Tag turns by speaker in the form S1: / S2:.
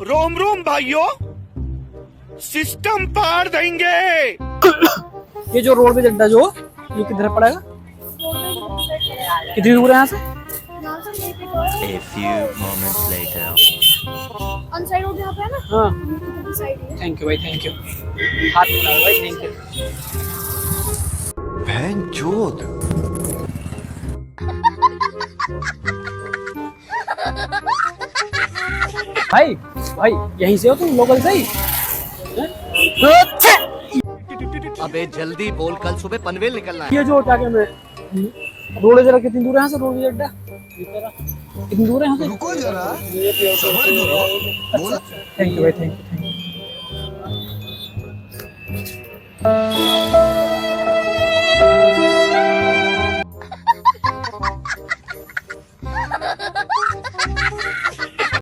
S1: रोम रोम भाइयों, सिस्टम पार देंगे।
S2: ये जो रोडवेज अड्डा जो ये किधर पड़ेगा, कितनी दूर है यहाँ से?
S3: A few moments later.
S4: On side road यहाँ पे है ना,
S2: हाँ
S4: साइड है।
S2: थैंक यू भाई, थैंक यू। हाथ मिलाओ भाई, थैंक यू।
S1: भैंचोद।
S2: भाई भाई यहीं से हो तुम, लोकल से ही?
S3: अबे जल्दी बोल, कल सुबह पनवेल निकलना है।
S2: ये जो क्या कहते हैं रोड जरा कितनी दूर है यहाँ से, रोडवेज अड्डा कितनी दूर है यहाँ से?
S1: रुको जरा,
S2: थैंक यू भाई, थैंक यू।